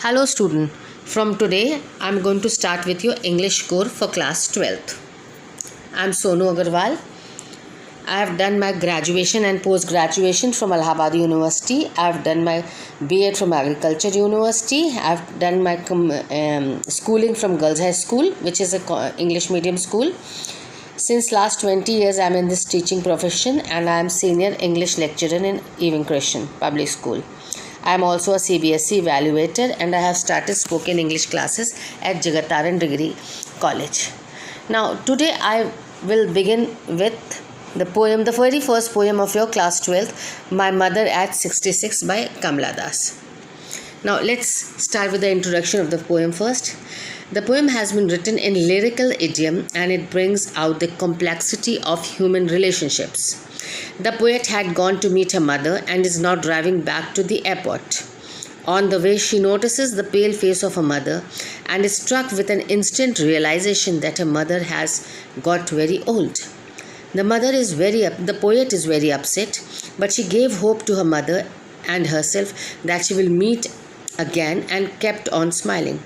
Hello student, from today I am going to start with your English course for class 12th. I am Sonu Agarwal. I have done my graduation and post-graduation from Allahabad University. I have done my B.Ed from Agriculture University. I have done my schooling from Girls High School, which is a English medium school. Since last 20 years I am in this teaching profession and I am senior English lecturer in Ewing Christian Public School. I am also a CBSE evaluator and I have started spoken English classes at Jagataran Degree College. Now today I will begin with the poem, the very first poem of your class 12th, My Mother at 66 by Kamla Das. Now let's start with the introduction of the poem first. The poem has been written in lyrical idiom and it brings out the complexity of human relationships. The poet had gone to meet her mother and is now driving back to the airport. On the way, she notices the pale face of her mother and is struck with an instant realization that her mother has got very old. The poet is very upset, but she gave hope to her mother and herself that she will meet again and kept on smiling.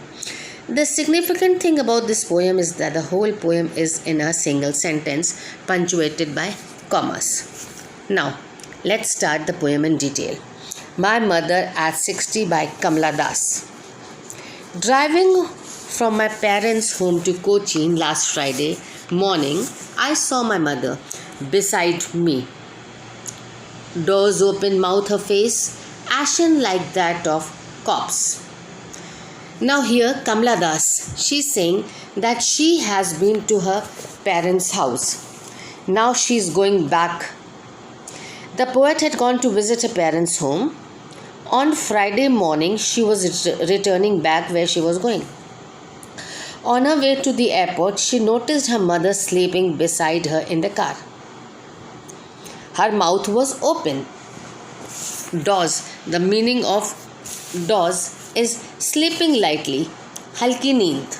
The significant thing about this poem is that the whole poem is in a single sentence, punctuated by commas. Now, let's start the poem in detail. My Mother at 60 by Kamla Das. Driving from my parents' home to Cochin last Friday morning, I saw my mother beside me. Doors open, mouth, her face ashen like that of corpse. Now here Kamla Das, she's saying that she has been to her parents' house. Now she's going back. The poet had gone to visit her parents' home. On Friday morning, she was returning back where she was going. On her way to the airport, she noticed her mother sleeping beside her in the car. Her mouth was open. Doz, the meaning of doz is sleeping lightly, halki neend.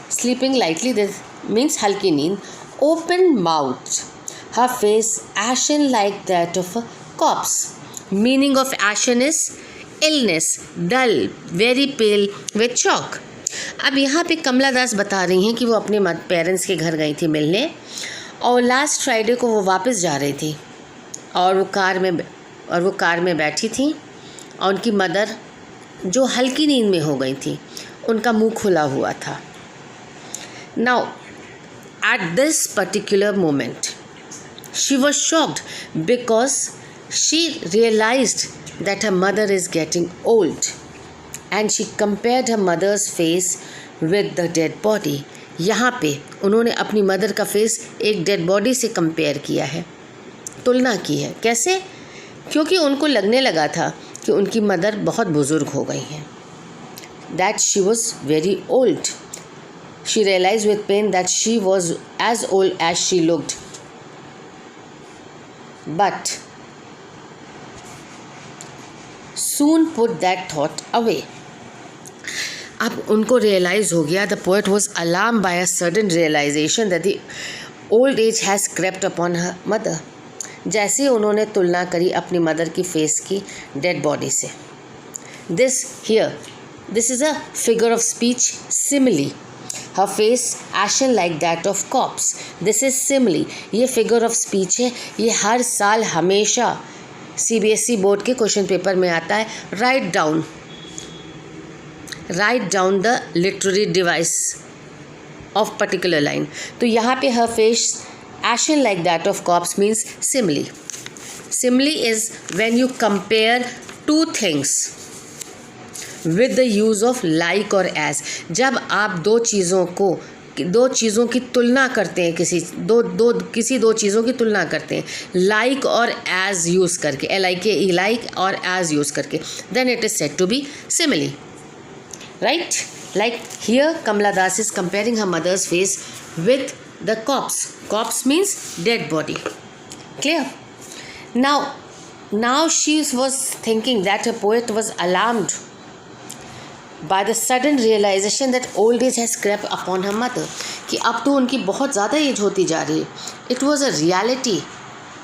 Sleeping lightly, that means halki neend. Open mouth. Her face ashen like that of a corpse. Meaning of ashen is illness, dull, very pale with shock. अब यहाँ पे कमला दास बता रही हैं कि वो अपने parents के घर गई थी मिलने और लास्ट फ्राइडे को वो वापस जा रही थी और वो कार में बैठी थी और उनकी मदर जो हल्की नींद में हो गई थी उनका मुंह खुला हुआ था. Now at this particular moment she was shocked because she realized that her mother is getting old and she compared her mother's face with the dead body. यहाँ पे उन्होंने अपनी मदर का फेस एक डेड बॉडी से compare किया है, तुलना की है. कैसे? क्योंकि उनको लगने लगा था कि उनकी मदर बहुत बुजुर्ग हो गई हैं. That she was very old. She realized with pain that she was as old as she looked. But soon put that thought away. अब उनको रियलाइज हो गया. The poet was alarmed by a sudden realisation that the old age has crept upon her mother. जैसे उन्होंने तुलना करी अपनी mother की फेस की डेड बॉडी से. This is a figure of speech simile. Her face ashen like that of corpse. This is simile. ये figure of speech है. ये हर साल हमेशा CBSE बोर्ड के क्वेश्चन पेपर में आता है. Write down the literary device of particular line. तो यहाँ पे her face ashen like that of corpse means simile. Simile is when you compare two things with the use of like और as. जब आप दो चीज़ों की तुलना करते हैं, किसी दो चीज़ों की तुलना करते हैं like और as यूज़ करके, like और as यूज़ करके, then it is said to be simile, right? Like here Kamla Das is comparing her mother's face with the corpse. Corpse means dead body. Clear? Now she was thinking that her poet was alarmed by the sudden realization that old age has crept upon her mother. कि अब तो उनकी बहुत ज़्यादा as होती जा रही है. It was a reality.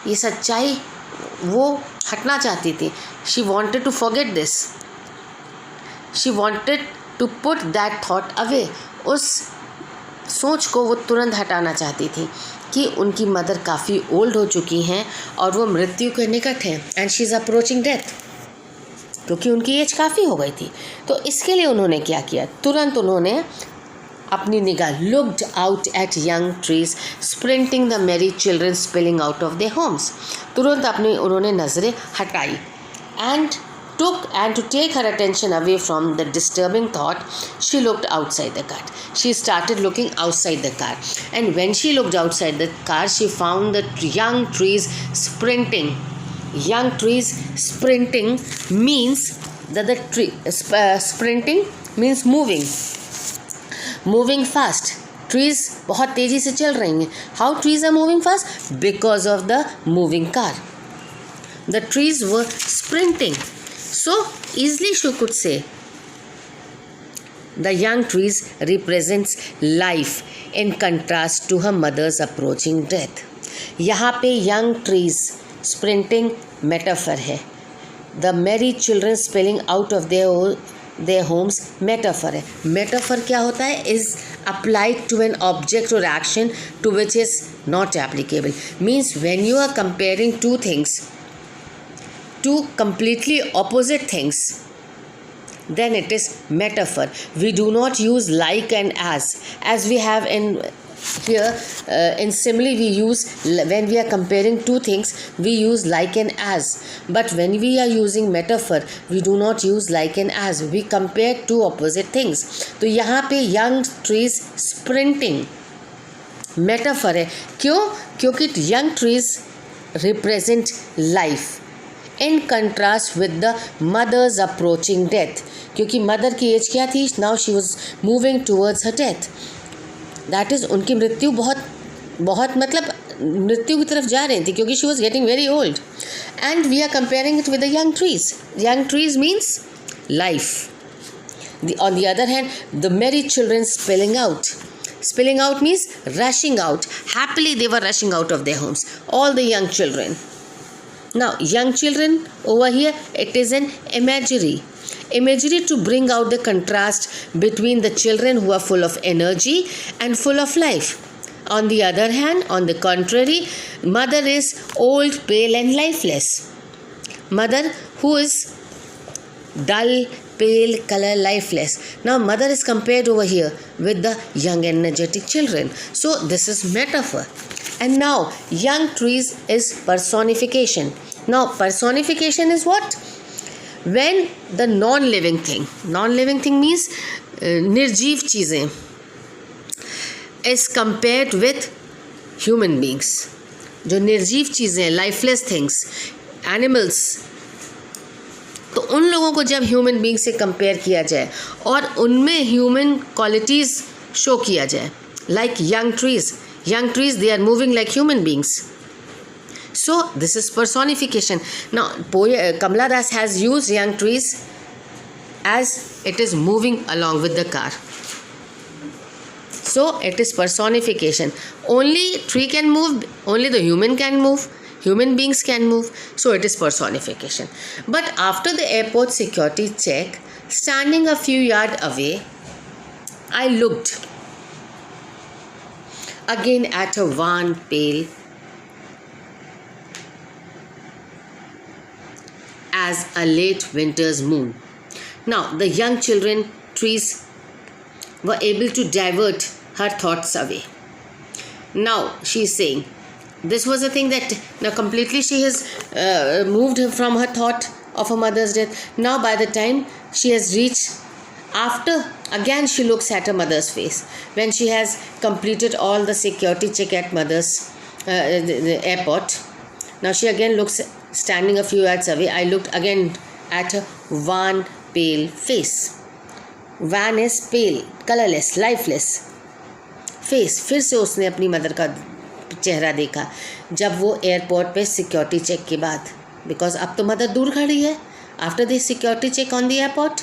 ये सच्चाई वो हटना चाहती थी. She wanted to forget this. She wanted to put that thought away, उस सोच को वो तुरंत हटाना चाहती थी कि उनकी मदर काफ़ी ओल्ड हो चुकी हैं और वो मृत्यु के निकट हैं, and she is approaching death, क्योंकि उनकी एज काफ़ी हो गई थी। तो इसके लिए उन्होंने क्या किया, तुरंत उन्होंने अपनी निगाह looked out at young trees sprinting the merry children spilling out of their homes, तुरंत अपनी उन्होंने नज़रें हटाई and to take her attention away from the disturbing thought, she looked outside the car. She started looking outside the car, and when she looked outside the car, she found the young trees sprinting. Young trees sprinting means that the tree sprinting means moving fast. Trees बहुत तेजी से चल रही हैं. How trees are moving fast? Because of the moving car. The trees were sprinting. So easily she could say the young trees represents life in contrast to her mother's approaching death. यहाँ पे young trees sprinting metaphor है. The merry children spilling out of their homes metaphor है. Metaphor क्या होता है? Is applied to an object or action to which is not applicable. Means when you are comparing two things, two completely opposite things, then it is metaphor. We do not use like and as we have in here. In simile we use, when we are comparing two things, we use like and as, but when we are using metaphor, we do not use like and as, we compare two opposite things. तो यहाँ पे young trees sprinting metaphor है. क्यों? क्योंकि young trees represent life in contrast with the mother's approaching death. क्योंकि mother की as क्या थी? now she was moving towards her death. that is उनकी मृत्यु बहुत मतलब मृत्यु की तरफ जा रही थी, क्योंकि she was getting very old, and we are comparing it with the young trees. Young trees means life. On the other hand, the merry children spilling out means rushing out. Happily they were rushing out of their homes, all the young children. Now young children over here, it is an imagery to bring out the contrast between the children who are full of energy and full of life. On the other hand, on the contrary, mother is old, pale and lifeless. Mother who is dull, pale, color, lifeless. Now mother is compared over here with the young energetic children. So this is metaphor. And now young trees is personification. Now personification is what? When the non-living thing means निर्जीव चीज़ें is compared with human beings. जो निर्जीव चीज़ें, lifeless things, animals, तो उन लोगों को जब ह्यूमन बींग से कंपेयर किया जाए और उनमें ह्यूमन क्वालिटीज़ शो किया जाए, like young trees they are moving like human beings. So this is personification. Now Kamala Das has used young trees as it is moving along with the car. So it is personification. Only tree can move, only the human can move, human beings can move. So it is personification. But after the airport security check, standing a few yards away, I looked again at a wan, pale as a late winter's moon. Now the young children trees were able to divert her thoughts away. Now she is saying, this was a thing that now completely she has moved from her thought of her mother's death. Now by the time she has reached, after again she looks at her mother's face when she has completed all the security check at mother's the airport. Now she again looks, standing a few yards away, I looked again at her wan, pale face. Wan is pale, colorless, lifeless face. फिर से उसने अपनी mother का चेहरा देखा जब वो airport पे सिक्योरिटी चेक के बाद, बिकॉज अब तो मदर दूर खड़ी है after the security check on the airport.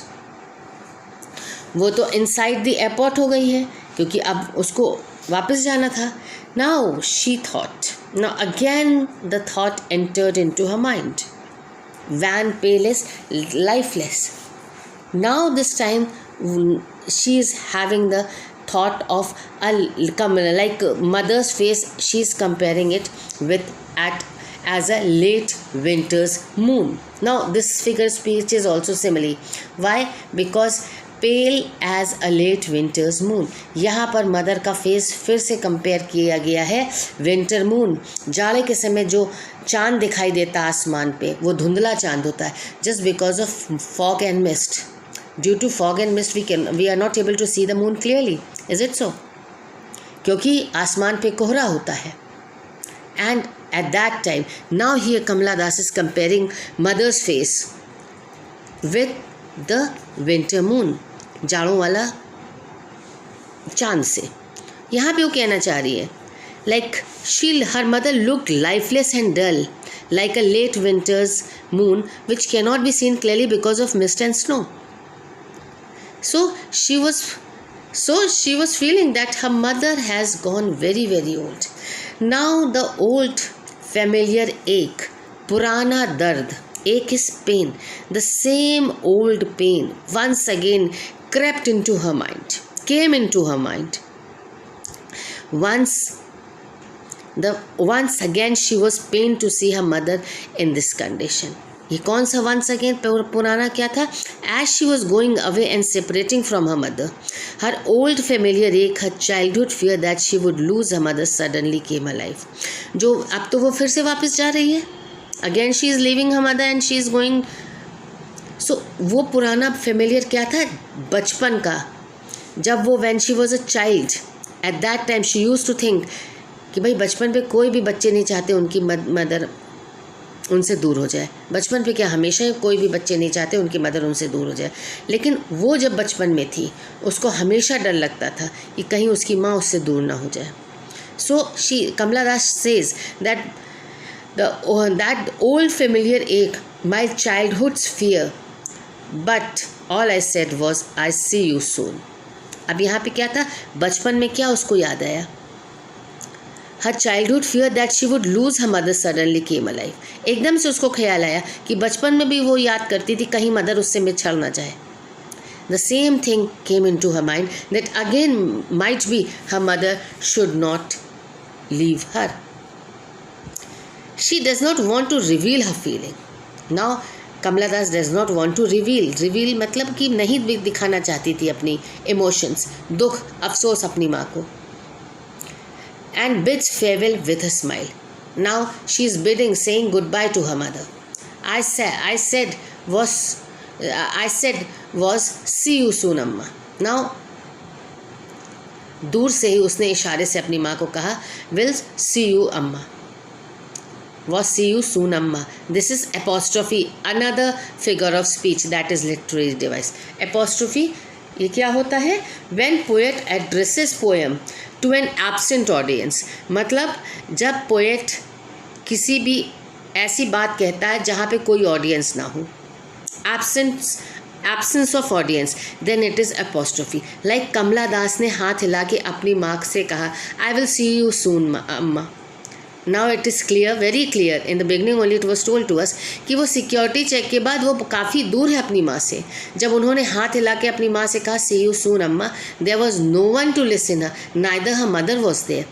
वो तो इनसाइड द एयरपोर्ट हो गई है क्योंकि अब उसको वापस जाना था. Now she thought, now again the thought entered into her mind. Van, pale is lifeless. Now this time she is having the thought of like mother's face. She is comparing it with as a late winter's moon. Now this figure speech is also simile. Why? Because pale as a late winter's moon, यहाँ पर mother का face फिर से compare किया गया है winter moon. जाड़े के समय जो चांद दिखाई देता आसमान पे वो धुंधला चांद होता है, just because of fog and mist. Due to fog and mist we are not able to see the moon clearly, is it so? क्योंकि आसमान पे कोहरा होता है। And at that time now here Kamala Das is comparing mother's face with the winter moon, जाड़ों वाला चांद से। यहाँ पे वो कहना चाह रही है like her mother looked lifeless and dull like a late winter's moon which can not be seen clearly because of mist and snow. So she was feeling that her mother has gone very, very old. Now the old familiar ache, purana dard, ache is pain. The same old pain once again crept into her mind, came into her mind. Once again she was pained to see her mother in this condition. ये कौन सा once again पुराना क्या था? As she was going away and separating from her mother, her old familiar ache, her childhood fear that she would lose her mother suddenly came alive. जो अब तो वो फिर से वापस जा रही है. Again she is leaving her mother and she is going. So वो पुराना familiar क्या था? बचपन का. जब वो when she was a child, at that time she used to think कि भाई बचपन पे कोई भी बच्चे नहीं चाहते उनकी मदर उनसे दूर हो जाए। बचपन पे क्या हमेशा कोई भी बच्चे नहीं चाहते उनकी मदर उनसे दूर हो जाए, लेकिन वो जब बचपन में थी उसको हमेशा डर लगता था कि कहीं उसकी माँ उससे दूर ना हो जाए। So Kamala Das says that that old familiar ache, my childhood's fear, but all I said was I see you soon. अब यहाँ पे क्या था? बचपन में क्या उसको याद आया? Her childhood fear that she would lose her mother suddenly came alive. एकदम से उसको ख्याल आया कि बचपन में भी वो याद करती थी कहीं मदर उससे बिछड़ ना जाए. The same thing came into her mind that again might be her mother should not leave her. She does not want to reveal her feeling. Now Kamala Das does not want to reveal मतलब कि नहीं दिखाना चाहती थी अपनी emotions, दुख अफसोस अपनी माँ को. And bids farewell with a smile. Now she is bidding, saying goodbye to her mother. I said was see you soon अम्मा. Now दूर से ही उसने इशारे से अपनी माँ को कहा will see you अम्मा. Was see you soon अम्मा. This is apostrophe, another figure of speech that is literary device. Apostrophe ये क्या होता है? When poet addresses poem to an absent audience, मतलब जब पोएट किसी भी ऐसी बात कहता है जहाँ पे कोई ऑडियंस ना हो, absence of audience, then it is apostrophe. Like कमला दास ने हाथ हिला के अपनी माँ से कहा I will see you soon अम्मा. Now it is clear, very clear. In the beginning only it was told to us कि वो सिक्योरिटी चेक के बाद वो काफ़ी दूर है अपनी माँ से. जब उन्होंने हाथ हिला के अपनी माँ से कहा see you soon अम्मा, there was no one to listen her, neither her mother was there.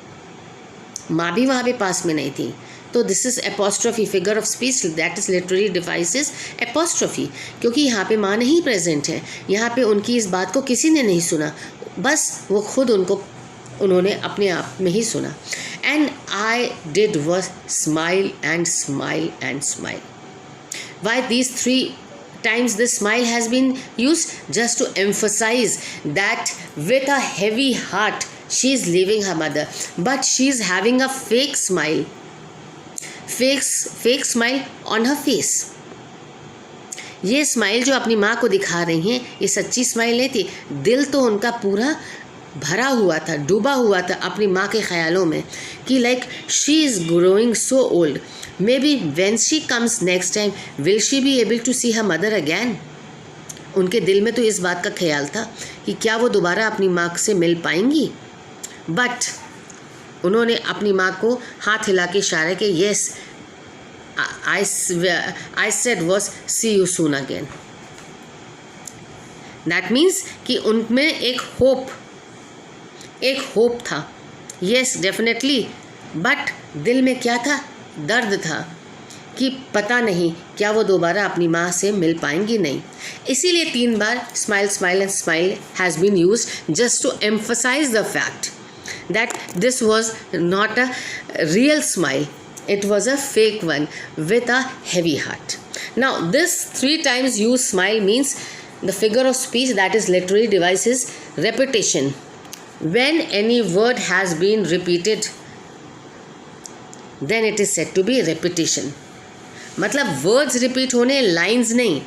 माँ भी वहाँ पे पास में नहीं थी. तो this is apostrophe, figure of speech that is literary devices apostrophe, क्योंकि यहाँ पे माँ नहीं प्रेजेंट है. यहाँ पे उनकी इस बात को किसी ने नहीं सुना, बस वो खुद उन्होंने अपने आप में ही सुना. And I did was smile and smile and smile. Why these 3 times this smile has been used? Just to emphasize that with a heavy heart she is leaving her mother, but she is having a fake smile on her face. ये smile जो अपनी माँ को दिखा रही हैं ये सच्ची स्माइल नहीं थी. दिल तो उनका पूरा भरा हुआ था, डूबा हुआ था अपनी माँ के ख्यालों में कि like she is growing so old, may be when she comes next time will she be able to see her mother again. उनके दिल में तो इस बात का ख्याल था कि क्या वो दोबारा अपनी माँ से मिल पाएंगी. बट उन्होंने अपनी माँ को हाथ हिला के इशारे के yes I said was see you soon again. That means कि उनमें एक होप था. येस डेफिनेटली, बट दिल में क्या था? दर्द था कि पता नहीं क्या वो दोबारा अपनी माँ से मिल पाएंगी नहीं. इसीलिए 3 बार smile smile and smile has been use just to emphasise the fact that this was not a real smile, it was a fake one with a heavy heart. Now this 3 times used smile means the figure of speech, that is literary device, is repetition. When any word has been repeated, then it is said to be repetition. मतलब words repeat होने, lines नहीं.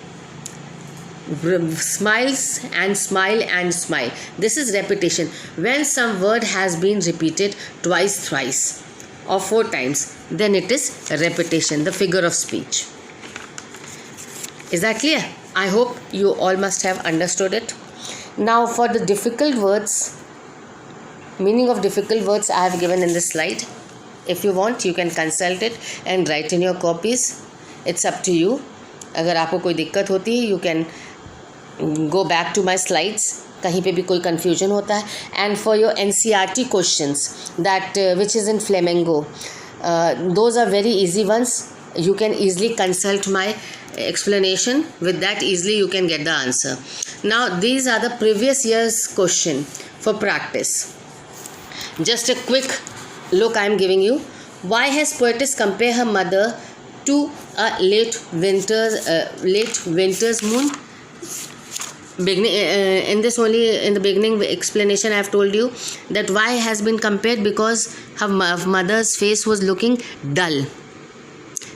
Smiles and smile and smile, this is repetition. When some word has been repeated twice, thrice or 4 times, then it is repetition, the figure of speech. Is that clear? I hope you all must have understood it. Now for the difficult words, meaning of difficult words I have given in this slide. If you want, you can consult it and write in your copies. It's up to you. अगर आपको कोई दिक्कत होती है, you can go back to my slides, कहीं पे भी कोई confusion होता है. And for your NCERT questions that which is in Flamingo, those are very easy ones. You can easily consult my explanation. With that easily you can get the answer. Now these are the previous year's question for practice. Just a quick look I am giving you. Why has poetess compared her mother to a late winter's moon? Beginning in this only in the beginning explanation I have told you that why has been compared, because her mother's face was looking dull,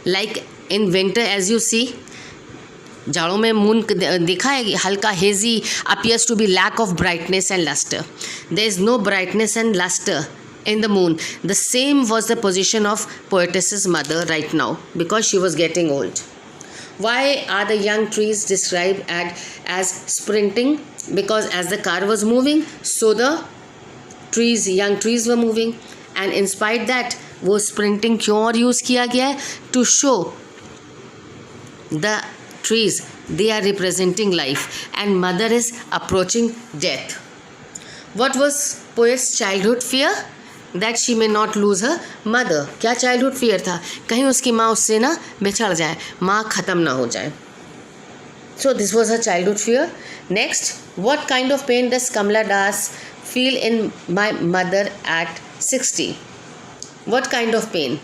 like in winter. As you see, जाड़ों में moon दिखा है हल्का hazy, appears to be lack of brightness and luster. There is no brightness and luster in the moon. The same was the position of poetess's mother right now, because she was getting old. Why are the young trees described as sprinting? Because as the car was moving, so the young trees were moving. And in spite that, वो sprinting क्यों और use किया गया है? To show the trees, they are representing life and mother is approaching death. What was poet's childhood fear? That she may not lose her mother. क्या childhood fear था? कहीं उसकी माँ उससे ना बिछड़ जाए, माँ ख़त्म ना हो जाए. So this was her childhood fear. Next, what kind of pain does Kamala Das feel in My Mother at 60? What kind of pain?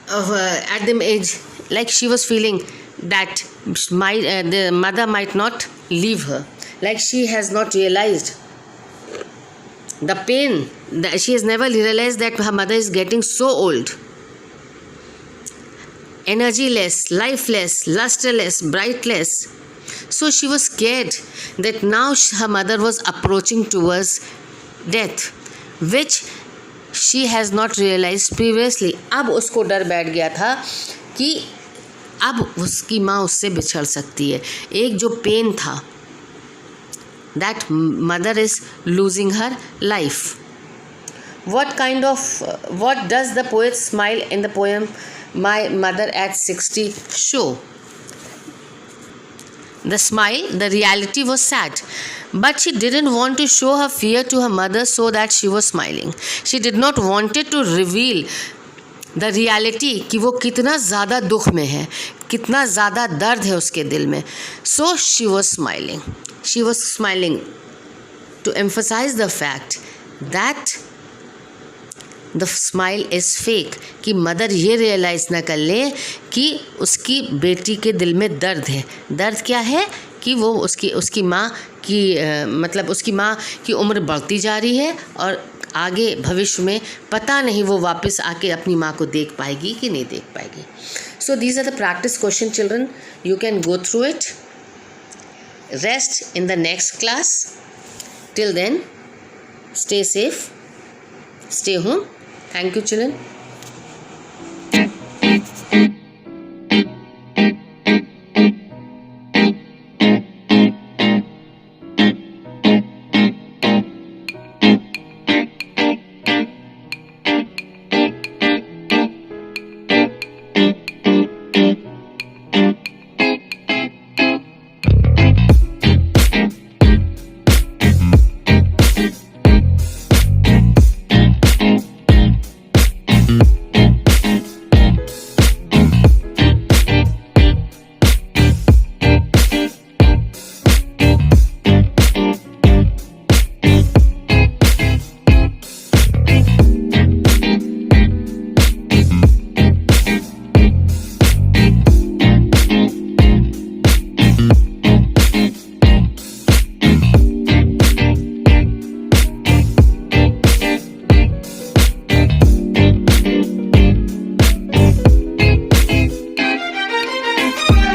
At the age, like she was feeling that the mother might not leave her, like she has not realized the pain, that she has never realized that her mother is getting so old, energyless, lifeless, lusterless, brightless. So she was scared that now her mother was approaching towards death, which she has not realized previously. अब उसको डर बैठ गया था कि अब उसकी माँ उससे बिछड़ सकती है. एक जो पेन था, that mother is losing her life. What does the poet's smile in the poem My Mother at 60 show? The smile, the reality was sad, but she didn't want to show her fear to her mother, so that she was smiling. She did not wanted to reveal the reality कि वो कितना ज़्यादा दुख में है, कितना ज़्यादा दर्द है उसके दिल में. So she was smiling. She was smiling to emphasize the fact that the smile is fake, कि मदर ये रियलाइज़ ना कर ले कि उसकी बेटी के दिल में दर्द है. दर्द क्या है? कि वो उसकी माँ की मतलब उसकी माँ की उम्र बढ़ती जा रही है और आगे भविष्य में पता नहीं वो वापस आके अपनी माँ को देख पाएगी कि नहीं देख पाएगी. So these are the practice question, children. You can go through it. Rest in the next class. Till then, stay safe, stay home. Thank you, children. Bye.